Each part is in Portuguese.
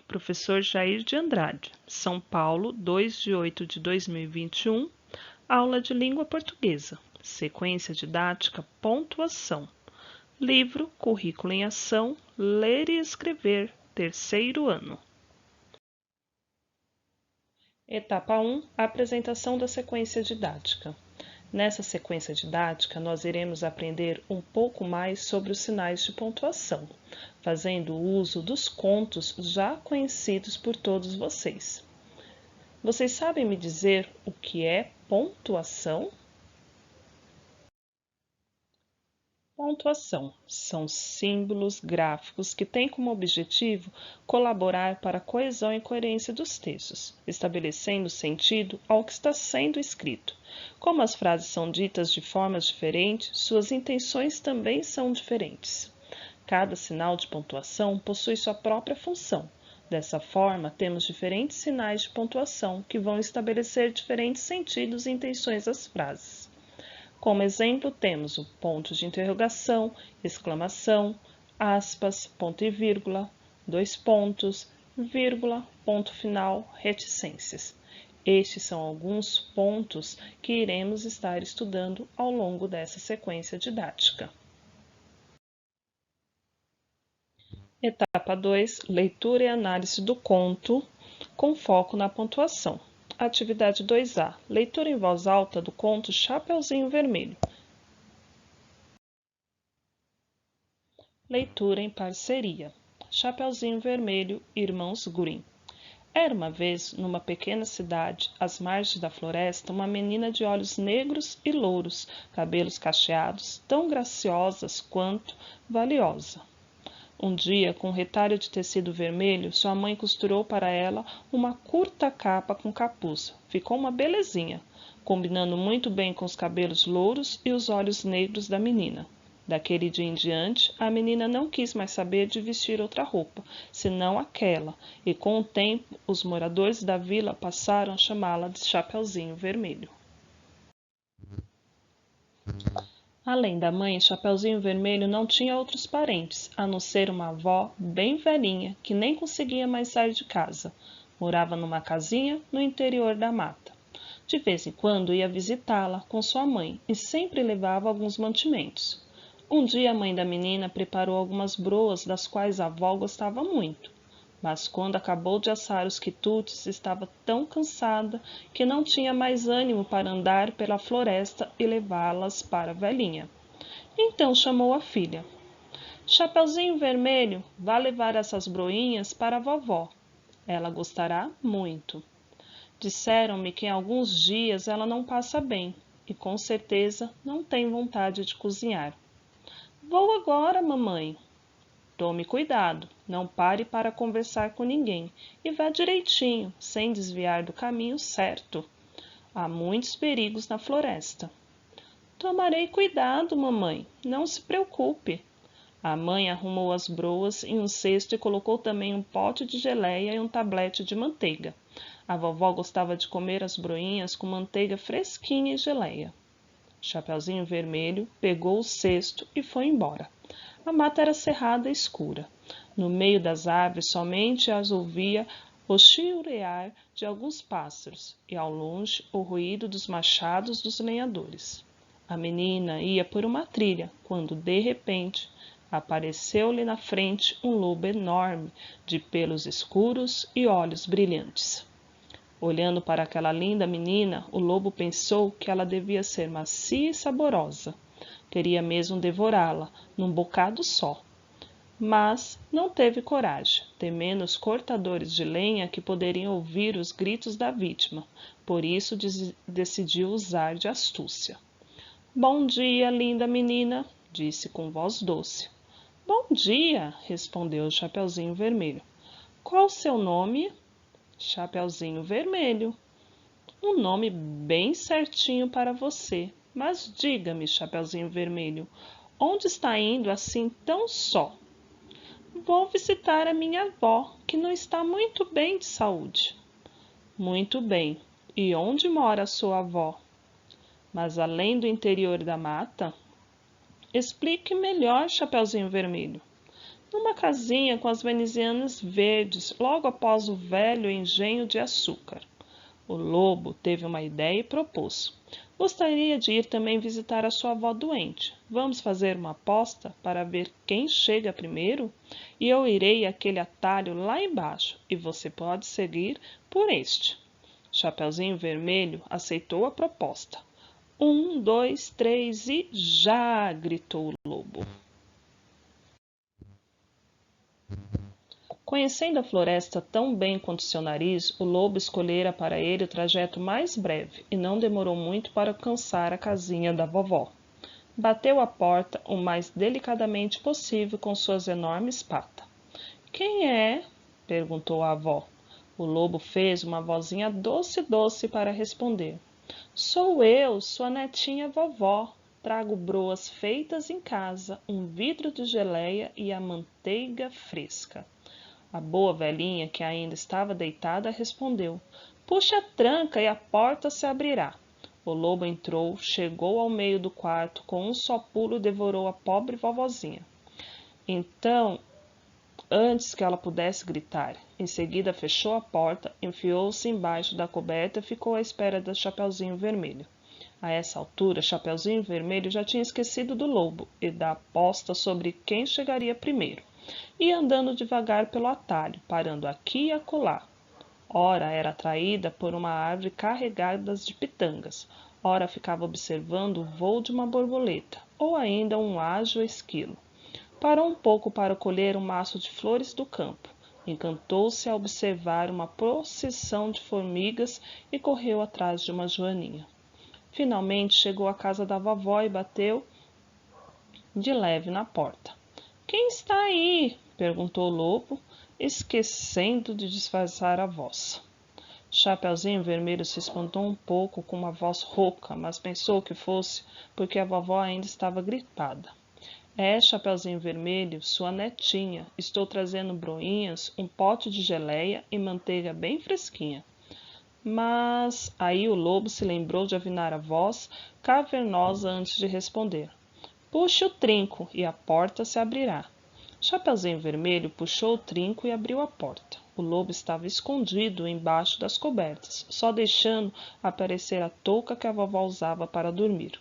Professor Jair de Andrade, São Paulo, 2 de 8 de 2021, aula de língua portuguesa, sequência didática, pontuação. Livro Currículo em Ação, Ler e Escrever, terceiro ano. Etapa 1, apresentação da sequência didática. Nessa sequência didática, nós iremos aprender um pouco mais sobre os sinais de pontuação, fazendo uso dos contos já conhecidos por todos vocês. Vocês sabem me dizer o que é pontuação? Pontuação são símbolos gráficos que têm como objetivo colaborar para a coesão e coerência dos textos, estabelecendo sentido ao que está sendo escrito. Como as frases são ditas de formas diferentes, suas intenções também são diferentes. Cada sinal de pontuação possui sua própria função. Dessa forma, temos diferentes sinais de pontuação que vão estabelecer diferentes sentidos e intenções das frases. Como exemplo, temos o ponto de interrogação, exclamação, aspas, ponto e vírgula, dois pontos, vírgula, ponto final, reticências. Estes são alguns pontos que iremos estar estudando ao longo dessa sequência didática. Etapa 2, leitura e análise do conto, com foco na pontuação. Atividade 2A, leitura em voz alta do conto Chapeuzinho Vermelho. Leitura em parceria. Chapeuzinho Vermelho, Irmãos Grimm. Era uma vez, numa pequena cidade, às margens da floresta, uma menina de olhos negros e louros, cabelos cacheados, tão graciosas quanto valiosa. Um dia, com um retalho de tecido vermelho, sua mãe costurou para ela uma curta capa com capuz. Ficou uma belezinha, combinando muito bem com os cabelos louros e os olhos negros da menina. Daquele dia em diante, a menina não quis mais saber de vestir outra roupa, senão aquela, e com o tempo, os moradores da vila passaram a chamá-la de Chapeuzinho Vermelho. Além da mãe, Chapeuzinho Vermelho não tinha outros parentes, a não ser uma avó bem velhinha, que nem conseguia mais sair de casa. Morava numa casinha no interior da mata. De vez em quando ia visitá-la com sua mãe e sempre levava alguns mantimentos. Um dia a mãe da menina preparou algumas broas das quais a avó gostava muito. Mas quando acabou de assar os quitutes, estava tão cansada que não tinha mais ânimo para andar pela floresta e levá-las para a velhinha. Então chamou a filha. Chapeuzinho Vermelho, vá levar essas broinhas para a vovó. Ela gostará muito. Disseram-me que em alguns dias ela não passa bem e com certeza não tem vontade de cozinhar. Vou agora, mamãe. Tome cuidado, não pare para conversar com ninguém e vá direitinho, sem desviar do caminho certo. Há muitos perigos na floresta. Tomarei cuidado, mamãe, não se preocupe. A mãe arrumou as broas em um cesto e colocou também um pote de geleia e um tablete de manteiga. A vovó gostava de comer as broinhas com manteiga fresquinha e geleia. Chapeuzinho Vermelho pegou o cesto e foi embora. A mata era cerrada e escura. No meio das árvores somente as ouvia o chiurear de alguns pássaros e ao longe o ruído dos machados dos lenhadores. A menina ia por uma trilha quando de repente apareceu-lhe na frente um lobo enorme de pelos escuros e olhos brilhantes. Olhando para aquela linda menina, o lobo pensou que ela devia ser macia e saborosa. Queria mesmo devorá-la, num bocado só. Mas não teve coragem, temendo os cortadores de lenha que poderiam ouvir os gritos da vítima. Por isso decidiu usar de astúcia. Bom dia, linda menina, disse com voz doce. Bom dia, respondeu o Chapeuzinho Vermelho. Qual o seu nome? Chapeuzinho Vermelho. Um nome bem certinho para você. Mas diga-me, Chapeuzinho Vermelho, onde está indo assim tão só? Vou visitar a minha avó, que não está muito bem de saúde. Muito bem. E onde mora a sua avó? Mas além do interior da mata? Explique melhor, Chapeuzinho Vermelho. numa casinha com as venezianas verdes, logo após o velho engenho de açúcar. O lobo teve uma ideia e propôs: gostaria de ir também visitar a sua avó doente. Vamos fazer uma aposta para ver quem chega primeiro? E eu irei àquele atalho lá embaixo, e você pode seguir por este. Chapeuzinho Vermelho aceitou a proposta. 1, 2, 3 e já! Gritou o lobo. Conhecendo a floresta tão bem quanto seu nariz, o lobo escolhera para ele o trajeto mais breve e não demorou muito para alcançar a casinha da vovó. Bateu à porta o mais delicadamente possível com suas enormes patas. Quem é? Perguntou a avó. O lobo fez uma vozinha doce para responder. Sou eu, sua netinha vovó. Trago broas feitas em casa, um vidro de geleia e a manteiga fresca. A boa velhinha, que ainda estava deitada, respondeu: puxe a tranca e a porta se abrirá. O lobo entrou, chegou ao meio do quarto, com um só pulo devorou a pobre vovozinha. Então, antes que ela pudesse gritar, em seguida fechou a porta, enfiou-se embaixo da coberta e ficou à espera do Chapeuzinho Vermelho. A essa altura, Chapeuzinho Vermelho já tinha esquecido do lobo e da aposta sobre quem chegaria primeiro. Ia andando devagar pelo atalho, parando aqui e acolá. Ora era atraída por uma árvore carregada de pitangas, ora ficava observando o voo de uma borboleta, ou ainda um ágil esquilo. Parou um pouco para colher um maço de flores do campo. Encantou-se a observar uma procissão de formigas e correu atrás de uma joaninha. Finalmente chegou à casa da vovó e bateu de leve na porta. Quem está aí? Perguntou o lobo, esquecendo de disfarçar a voz. Chapeuzinho Vermelho se espantou um pouco com uma voz rouca, mas pensou que fosse porque a vovó ainda estava gripada. É, Chapeuzinho Vermelho, sua netinha. Estou trazendo broinhas, um pote de geleia e manteiga bem fresquinha. Mas aí o lobo se lembrou de afinar a voz cavernosa antes de responder. Puxe o trinco e a porta se abrirá. Chapeuzinho Vermelho puxou o trinco e abriu a porta. O lobo estava escondido embaixo das cobertas, só deixando aparecer a touca que a vovó usava para dormir.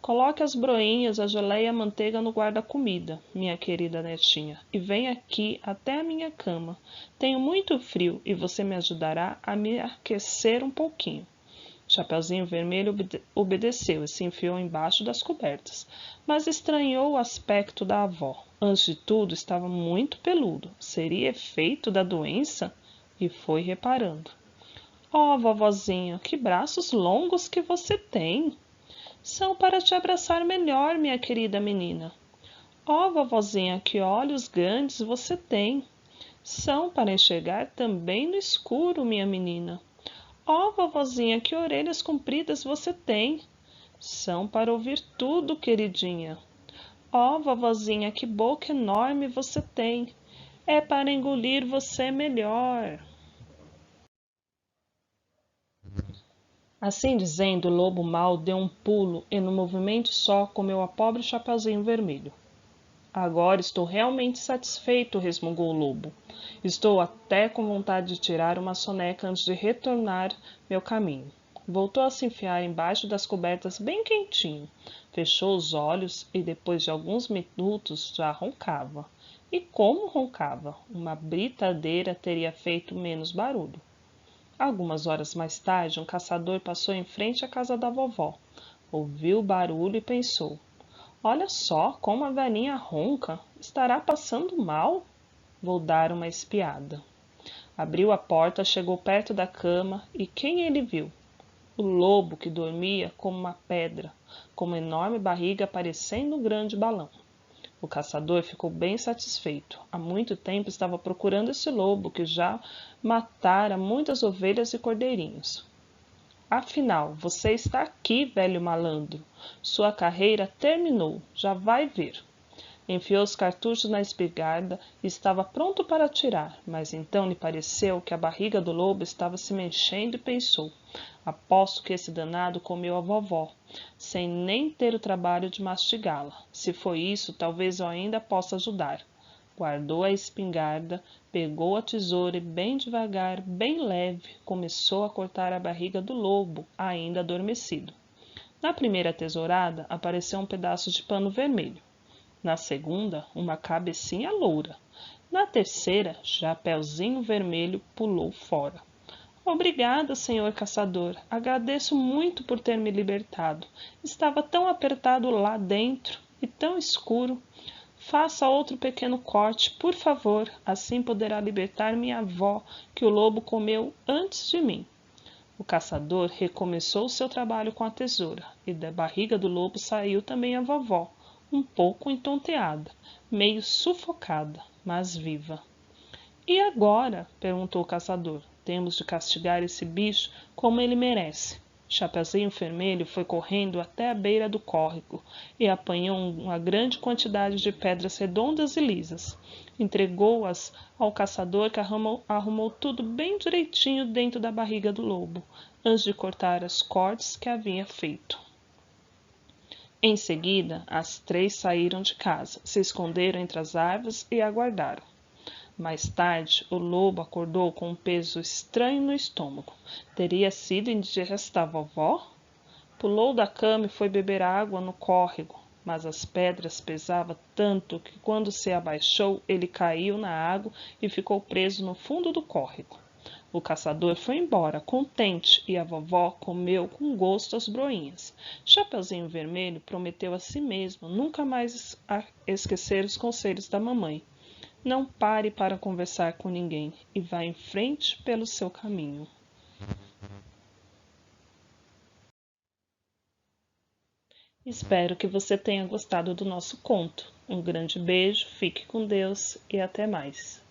Coloque as broinhas, a geleia e a manteiga no guarda-comida, minha querida netinha, e venha aqui até a minha cama. Tenho muito frio e você me ajudará a me aquecer um pouquinho. Chapeuzinho Vermelho obedeceu e se enfiou embaixo das cobertas, mas estranhou o aspecto da avó. Antes de tudo, estava muito peludo. Seria efeito da doença? E foi reparando. Oh, vovozinha, que braços longos que você tem! São para te abraçar melhor, minha querida menina. Oh, vovozinha, que olhos grandes você tem! São para enxergar também no escuro, minha menina. Oh, vovozinha, que orelhas compridas você tem! São para ouvir tudo, queridinha. Oh, vovozinha, que boca enorme você tem! É para engolir você melhor. Assim dizendo, o lobo mau deu um pulo e, num movimento só, comeu a pobre Chapeuzinho Vermelho. Agora estou realmente satisfeito, resmungou o lobo. Estou até com vontade de tirar uma soneca antes de retornar meu caminho. Voltou a se enfiar embaixo das cobertas bem quentinho. Fechou os olhos e depois de alguns minutos já roncava. E como roncava? Uma britadeira teria feito menos barulho. Algumas horas mais tarde, um caçador passou em frente à casa da vovó. Ouviu o barulho e pensou: olha só como a velhinha ronca. Estará passando mal? Vou dar uma espiada. Abriu a porta, chegou perto da cama e quem ele viu? O lobo, que dormia como uma pedra, com uma enorme barriga parecendo um grande balão. O caçador ficou bem satisfeito. Há muito tempo estava procurando esse lobo, que já matara muitas ovelhas e cordeirinhos. Afinal, você está aqui, velho malandro. Sua carreira terminou, já vai ver. Enfiou os cartuchos na espingarda e estava pronto para atirar, mas então lhe pareceu que a barriga do lobo estava se mexendo e pensou: aposto que esse danado comeu a vovó, sem nem ter o trabalho de mastigá-la. Se foi isso, talvez eu ainda possa ajudar. guardou a espingarda, pegou a tesoura e bem devagar, bem leve, começou a cortar a barriga do lobo, ainda adormecido. Na primeira tesourada apareceu um pedaço de pano vermelho. Na segunda, uma cabecinha loura. Na terceira, Chapeuzinho Vermelho pulou fora. Obrigada, senhor caçador. Agradeço muito por ter me libertado. Estava tão apertado lá dentro e tão escuro. Faça outro pequeno corte, por favor, assim poderá libertar minha avó, que o lobo comeu antes de mim. O caçador recomeçou seu trabalho com a tesoura, e da barriga do lobo saiu também a vovó, um pouco entonteada, meio sufocada, mas viva. E agora? Perguntou o caçador. Temos de castigar esse bicho como ele merece. Chapeuzinho Vermelho foi correndo até a beira do córrego e apanhou uma grande quantidade de pedras redondas e lisas. Entregou-as ao caçador, que arrumou tudo bem direitinho dentro da barriga do lobo, antes de cortar as cortes que havia feito. Em seguida, as três saíram de casa, se esconderam entre as árvores e aguardaram. Mais tarde, o lobo acordou com um peso estranho no estômago. Teria sido indigesta a vovó? Pulou da cama e foi beber água no córrego, mas as pedras pesavam tanto que, quando se abaixou, ele caiu na água e ficou preso no fundo do córrego. O caçador foi embora, contente, e a vovó comeu com gosto as broinhas. Chapeuzinho Vermelho prometeu a si mesmo nunca mais esquecer os conselhos da mamãe. Não pare para conversar com ninguém e vá em frente pelo seu caminho. Espero que você tenha gostado do nosso conto. Um grande beijo, fique com Deus e até mais.